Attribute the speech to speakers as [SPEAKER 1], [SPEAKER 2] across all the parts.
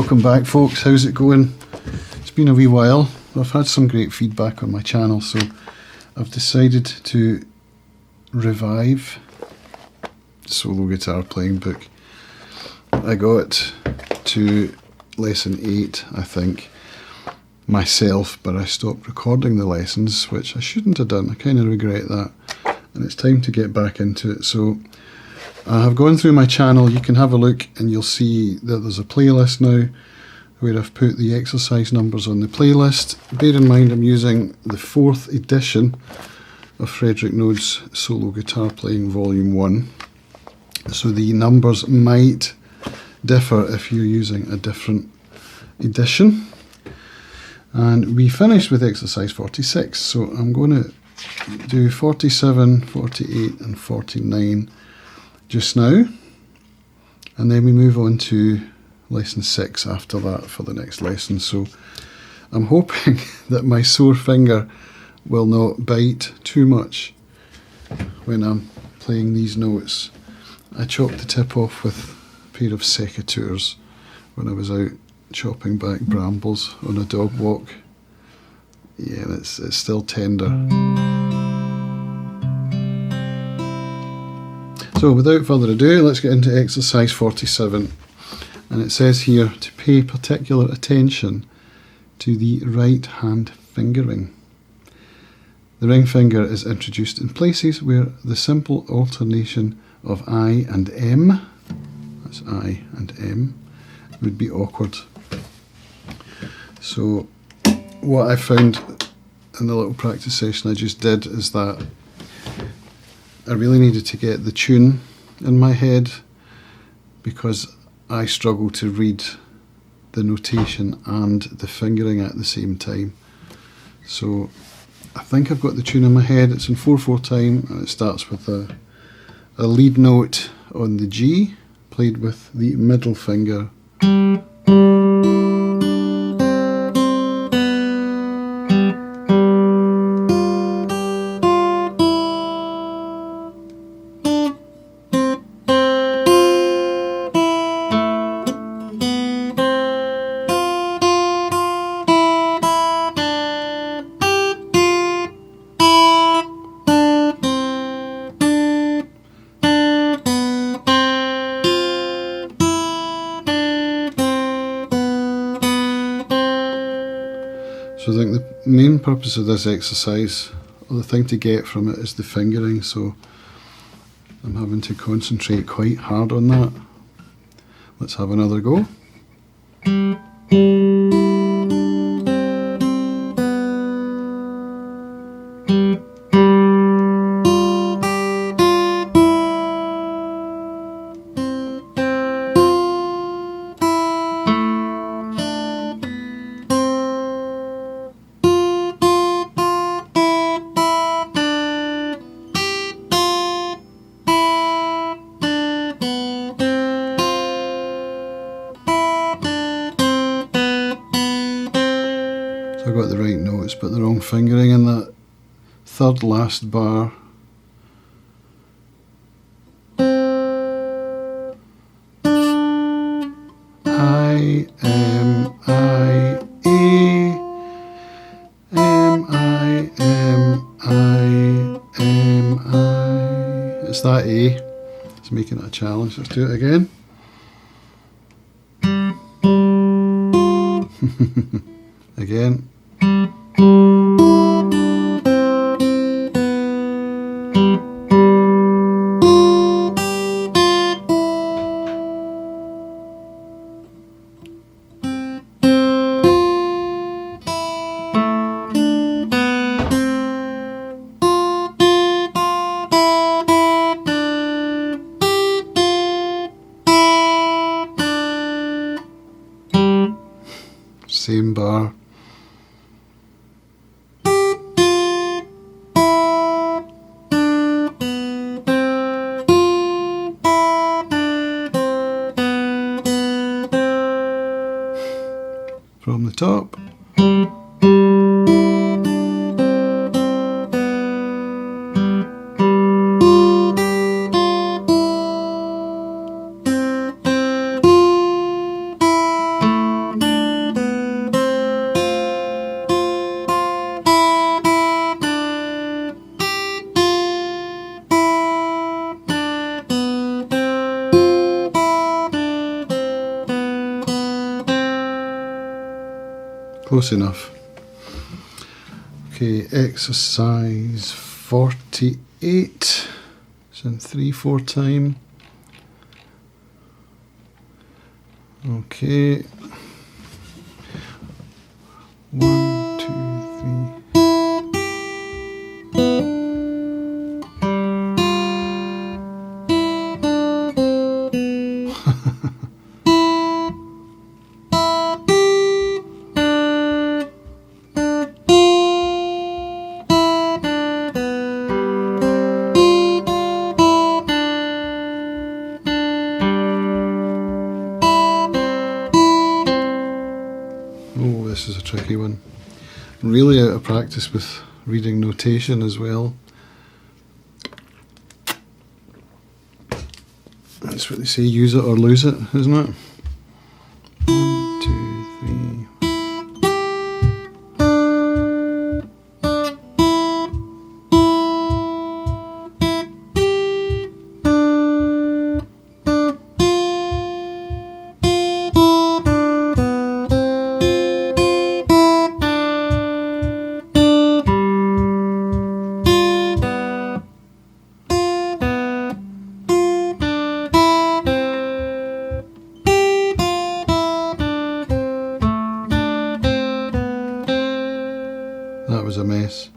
[SPEAKER 1] Welcome back, folks. How's it going? It's been a wee while. I've had some great feedback on my channel, so I've decided to revive solo guitar playing book. I got to lesson 8, I think, myself, but I stopped recording the lessons, which I shouldn't have done. I kind of regret that, and it's time to get back into it. So I have gone through my channel. You can have a look and you'll see that there's a playlist now where I've put the exercise numbers on the playlist. Bear in mind I'm using the 4th edition of Frederick Noad's Solo Guitar Playing Volume 1, so the numbers might differ if you're using a different edition. And we finished with exercise 46, so I'm going to do 47, 48 and 49 just now, and then we move on to lesson 6 after that for the next lesson. So I'm hoping that my sore finger will not bite too much when I'm playing these notes. I chopped the tip off with a pair of secateurs when I was out chopping back brambles on a dog walk. Yeah, and it's still tender. So without further ado, let's get into exercise 47. And it says here to pay particular attention to the right hand fingering. The ring finger is introduced in places where the simple alternation of I and M, that's I and M, would be awkward. So what I found in the little practice session I just did is that I really needed to get the tune in my head, because I struggle to read the notation and the fingering at the same time. So I think I've got the tune in my head. It's in 4/4 time, and it starts with a lead note on the G, played with the middle finger. So I think the main purpose of this exercise, or the thing to get from it, is the fingering, so I'm having to concentrate quite hard on that. Let's have another go. I got the right notes but the wrong fingering in that third last bar. I, M, I, E, M, I, M, I, M, I. It's that A. It's making it a challenge. Let's do it again. Again. Same bar. close enough. Okay, exercise 48. It's in 3/4 time. Okay. 1, 2, 3. Oh, this is a tricky one. Really out of practice with reading notation as well. That's what they say, use it or lose it, isn't it? 1, 2, 3. That was a mess.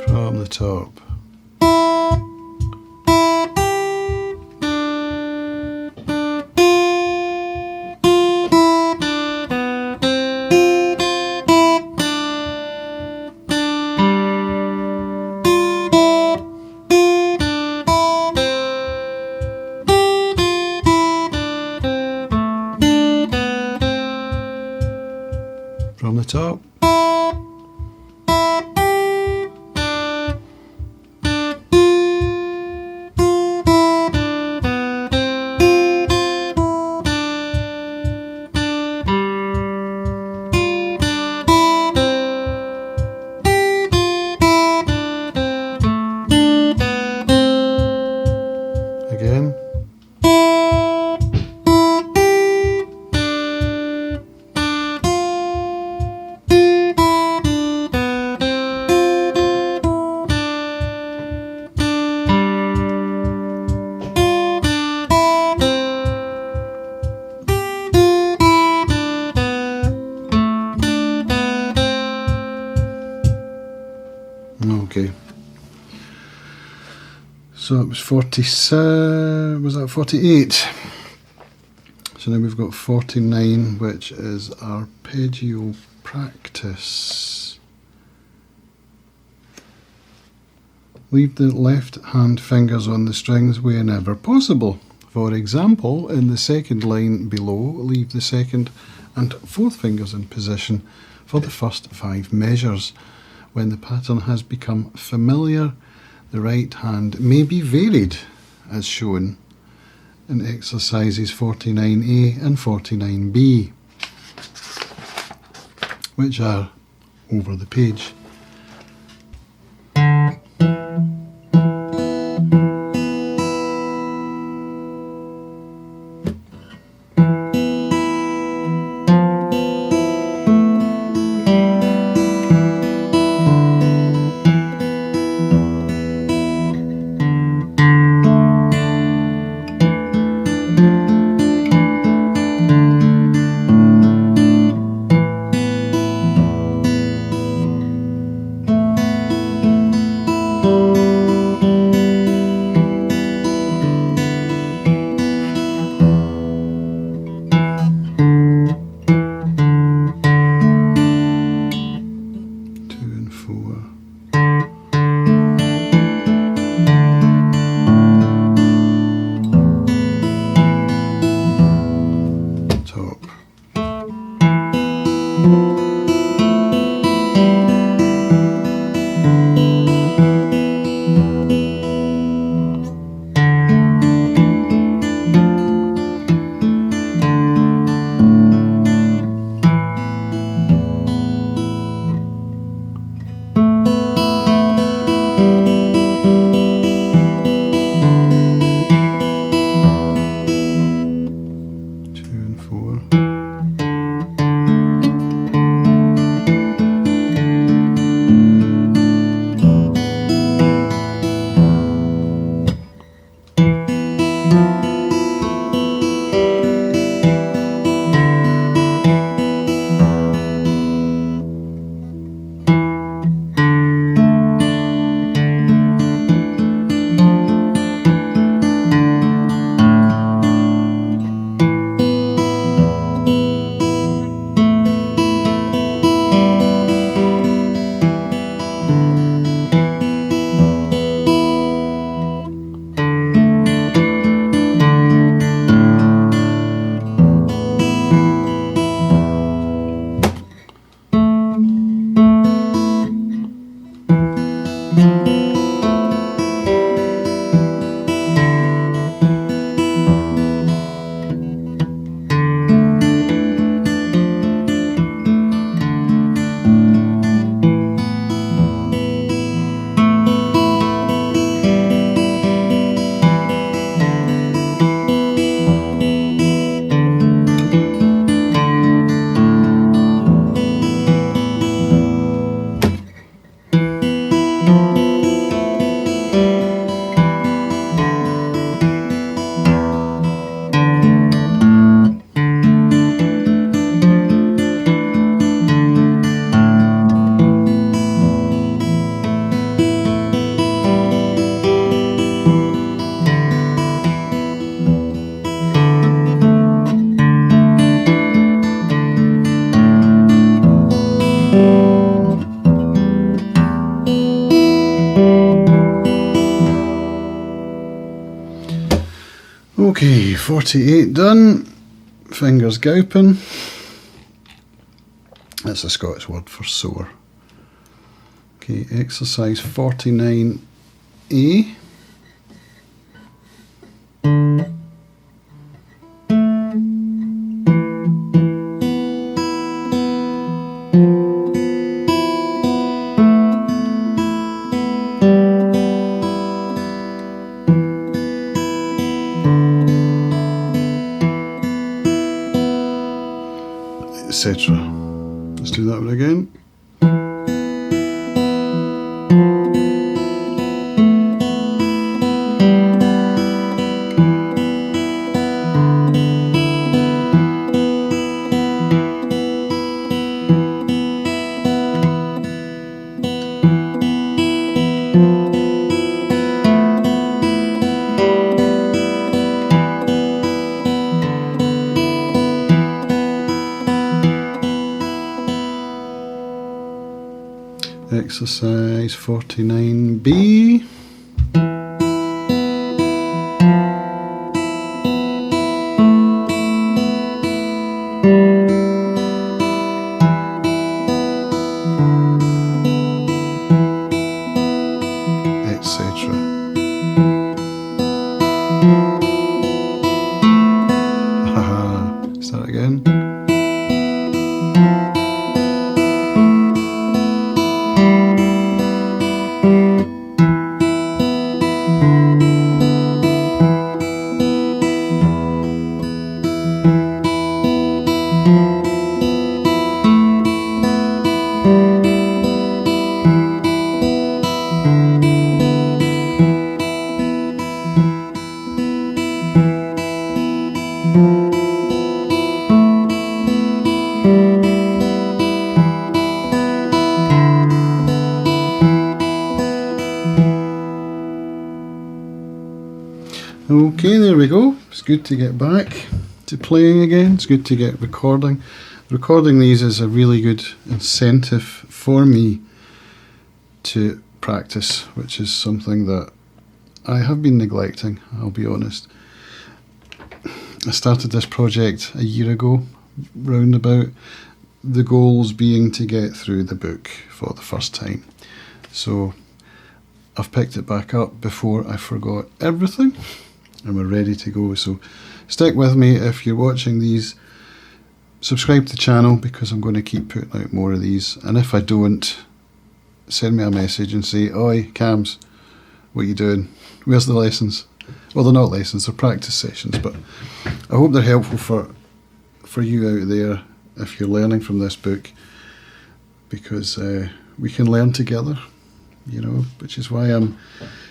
[SPEAKER 1] From the top. From the top. Again. Okay. So it was 47, was that 48? So now we've got 49, which is arpeggio practice. Leave the left hand fingers on the strings whenever possible. For example, in the second line below, leave the second and fourth fingers in position for the first 5 measures. When the pattern has become familiar, the right hand may be varied, as shown in exercises 49A and 49B, which are over the page. Okay, 48 done. Fingers gowping. That's a Scottish word for sore. Okay, exercise 49A. Etc. Let's do that one again. Exercise 49B. Etc. Start again. Okay, there we go. It's good to get back to playing again. It's good to get recording. Recording these is a really good incentive for me to practice, which is something that I have been neglecting, I'll be honest. I started this project a year ago, roundabout, the goals being to get through the book for the first time. So I've picked it back up before I forgot everything, and we're ready to go. So stick with me if you're watching these. Subscribe to the channel because I'm going to keep putting out more of these, and if I don't, send me a message and say, "Oi, Cams, what are you doing? Where's the lessons?" Well, they're not lessons, they're practice sessions, but I hope they're helpful for you out there if you're learning from this book, because we can learn together, you know, which is why I'm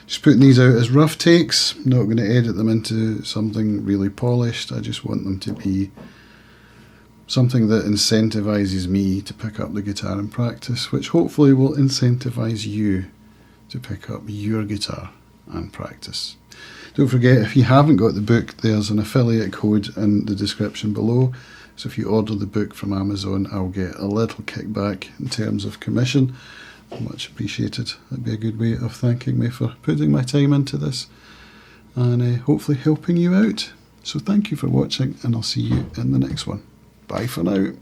[SPEAKER 1] just putting these out as rough takes. I'm not going to edit them into something really polished. I just want them to be something that incentivizes me to pick up the guitar and practice, which hopefully will incentivize you to pick up your guitar and practice. Don't forget, if you haven't got the book, there's an affiliate code in the description below. So if you order the book from Amazon, I'll get a little kickback in terms of commission. Much appreciated. That'd be a good way of thanking me for putting my time into this and hopefully helping you out. So thank you for watching, and I'll see you in the next one. Bye for now.